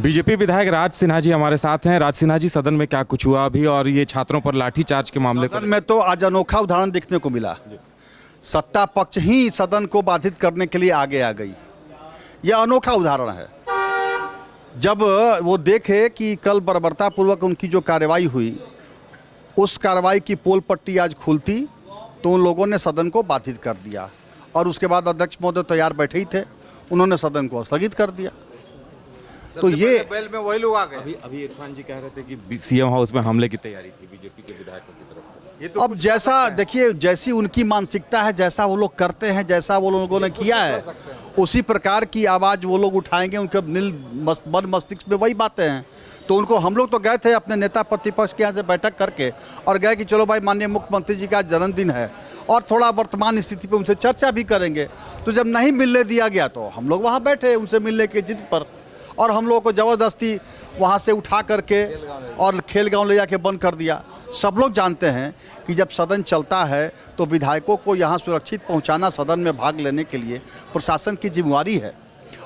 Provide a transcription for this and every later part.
BJP विधायक राज सिन्हा जी हमारे साथ हैं। राज सिन्हा जी, सदन में क्या कुछ हुआ अभी, और ये छात्रों पर लाठीचार्ज के मामले सदन में तो आज अनोखा उदाहरण देखने को मिला। सत्ता पक्ष ही सदन को बाधित करने के लिए आगे आ गई। यह अनोखा उदाहरण है। जब वो देखे कि कल बर्बरतापूर्वक उनकी जो कार्रवाई हुई, उस कार्रवाई की पोल पट्टी आज खुलती, तो उन लोगों ने सदन को बाधित कर दिया। और उसके बाद अध्यक्ष महोदय तैयार बैठे ही थे, उन्होंने सदन को स्थगित कर दिया। तो ये बेल में वही लोग आ गए। अभी इरफान जी कह रहे थे कि सीएम हाउस में हमले की तैयारी थी बीजेपी के विधायकों की तरफ से। ये तो अब जैसा देखिए, जैसी उनकी मानसिकता है, जैसा वो लोग करते हैं, जैसा वो लोगों ने किया है, उसी प्रकार की आवाज़ वो लोग उठाएंगे। उनके मन मस्तिष्क में वही बातें हैं। तो उनको हम लोग तो गए थे अपने नेता प्रतिपक्ष के यहाँ से बैठक करके, और गए कि चलो भाई माननीय मुख्यमंत्री जी का जन्मदिन है और थोड़ा वर्तमान स्थिति पर उनसे चर्चा भी करेंगे। तो जब नहीं मिलने दिया गया तो हम लोग वहाँ बैठे उनसे मिलने की जिद पर, और हम लोगों को ज़बरदस्ती वहाँ से उठा करके और खेलगांव ले जाके बंद कर दिया। सब लोग जानते हैं कि जब सदन चलता है तो विधायकों को यहाँ सुरक्षित पहुँचाना, सदन में भाग लेने के लिए प्रशासन की जिम्मेवारी है।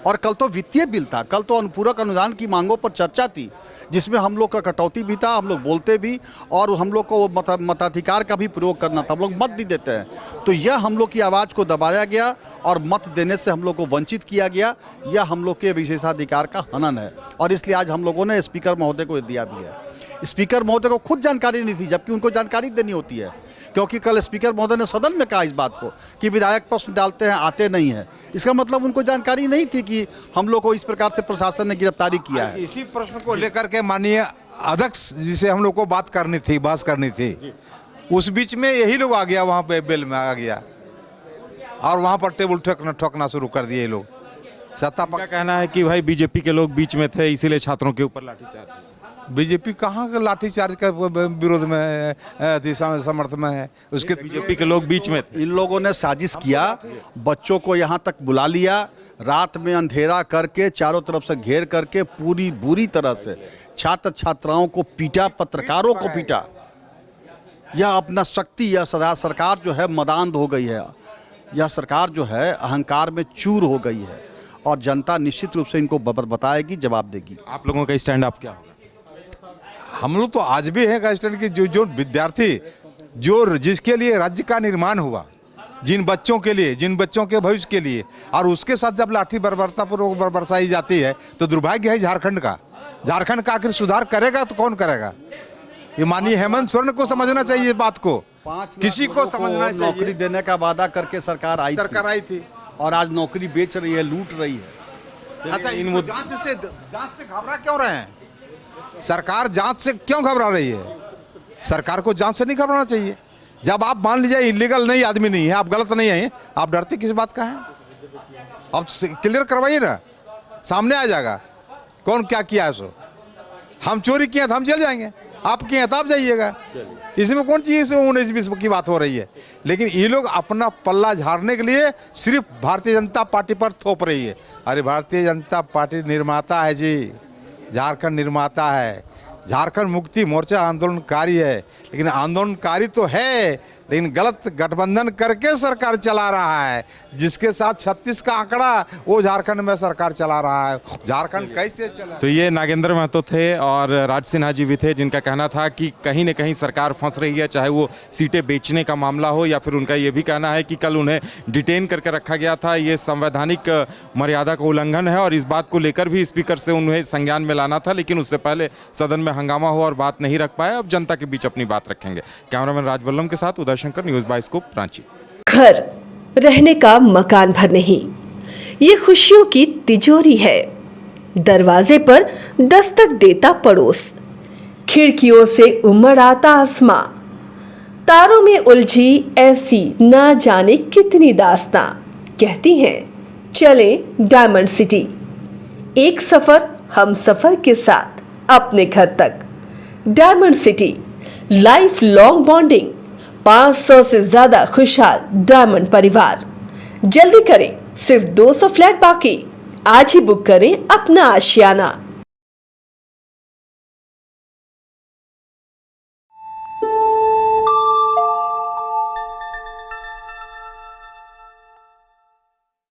और कल तो वित्तीय बिल था, कल तो अनुपूरक अनुदान की मांगों पर चर्चा थी, जिसमें हम लोग का कटौती भी था, हम लोग बोलते भी, और हम लोग को मताधिकार का भी प्रयोग करना था। हम लोग मत भी देते हैं। तो यह हम लोग की आवाज़ को दबाया गया और मत देने से हम लोग को वंचित किया गया। यह हम लोग के विशेषाधिकार का हनन है, और इसलिए आज हम लोगों ने स्पीकर महोदय को दिया भी है। स्पीकर महोदय को खुद जानकारी नहीं थी, जबकि उनको जानकारी देनी होती है, क्योंकि कल स्पीकर महोदय ने सदन में कहा इस बात को कि विधायक प्रश्न डालते हैं, आते नहीं हैं। इसका मतलब उनको जानकारी नहीं थी कि हम लोग को इस प्रकार से प्रशासन ने गिरफ्तारी किया है। इसी प्रश्न को लेकर के माननीय अध्यक्ष जिसे हम लोग को बात करनी थी, बहस करनी थी, उस बीच में यही लोग आ गया, वहाँ पे बेल में आ गया और वहाँ पर टेबल ठोकना शुरू कर दिए ये लोग। सत्ता क्या पक्ष कहना है कि भाई बीजेपी के लोग बीच में थे, इसीलिए छात्रों के ऊपर लाठीचार्ज। बीजेपी कहाँ के लाठीचार्ज का विरोध में समर्थन में है उसके। बीजेपी के लोग बीच में थे। इन लोगों ने साजिश किया, बच्चों को यहाँ तक बुला लिया, रात में अंधेरा करके चारों तरफ से घेर करके पूरी बुरी तरह से छात्र छात्राओं को पीटा, पत्रकारों को पीटा। यह अपना शक्ति, यह सदा सरकार जो है मदांध हो गई है। यह सरकार जो है अहंकार में चूर हो गई है, और जनता निश्चित रूप से इनको बताएगी, जवाब देगी। आप लोगों का स्टैंड अप क्या होगा? हम लोग तो आज भी है का स्टैंड की जो विद्यार्थी जो जिसके लिए राज्य का निर्माण हुआ, जिन बच्चों के लिए, जिन बच्चों के भविष्य के लिए, और उसके साथ जब लाठी बर्बरतापूर्वक बरसाई जाती है तो दुर्भाग्य है झारखंड का। झारखंड का आखिर सुधार करेगा तो कौन करेगा? ये माननीय हेमंत सोरेन को समझना चाहिए इस बात को, किसी को समझना चाहिए। नौकरी देने का वादा करके सरकार आई थी और आज नौकरी बेच रही है, लूट रही है। अच्छा, इन जांच से घबरा क्यों रहे हैं? सरकार जांच से क्यों घबरा रही है? सरकार को जांच से नहीं घबराना चाहिए। जब आप मान लीजिए इलीगल नहीं आदमी नहीं है, आप गलत नहीं है, आप डरते किस बात का है? आप क्लियर करवाइए ना, सामने आ जाएगा कौन क्या किया है। सो हम चोरी किए तो हम जेल जाएंगे, आप किए तो आप जाइएगा। इसमें कौन चीज़ 19-20 की बात हो रही है? लेकिन ये लोग अपना पल्ला झाड़ने के लिए सिर्फ भारतीय जनता पार्टी पर थोप रही है। अरे भारतीय जनता पार्टी निर्माता है जी, झारखंड निर्माता है, झारखंड मुक्ति मोर्चा आंदोलनकारी है। लेकिन आंदोलनकारी तो है, लेकिन गलत गठबंधन करके सरकार चला रहा है, जिसके साथ 36 का आंकड़ा वो झारखंड में सरकार चला रहा है। झारखंड कैसे चला? तो ये नागेंद्र महतो थे और राज सिन्हा जी भी थे, जिनका कहना था कि कहीं न कहीं सरकार फंस रही है, चाहे वो सीटें बेचने का मामला हो, या फिर उनका ये भी कहना है कि कल उन्हें डिटेन करके रखा गया था। ये संवैधानिक मर्यादा का उल्लंघन है, और इस बात को लेकर भी स्पीकर से उन्हें संज्ञान में लाना था, लेकिन उससे पहले सदन में हंगामा हुआ और बात नहीं रख पाए। अब जनता के बीच अपनी बात रखेंगे। कैमरामैन राजवल्लम के साथ उदय शंकर, न्यूज़ बाइस्कोप, रांची। घर रहने का मकान भर नहीं, ये खुशियों की तिजोरी है। दरवाजे पर दस्तक देता पड़ोस, खिड़कियों से उमड़ आता आसमां, तारों में उलझी ऐसी ना जाने कितनी दास्तां। कहती हैं चले डायमंड सिटी, एक सफर हम सफर के साथ अपने घर तक। Diamond city, life long bonding, 500 से ज्यादा खुशहाल डायमंड परिवार। जल्दी करें, सिर्फ 200 फ्लैट बाकी। आज ही बुक करें अपना आशियाना।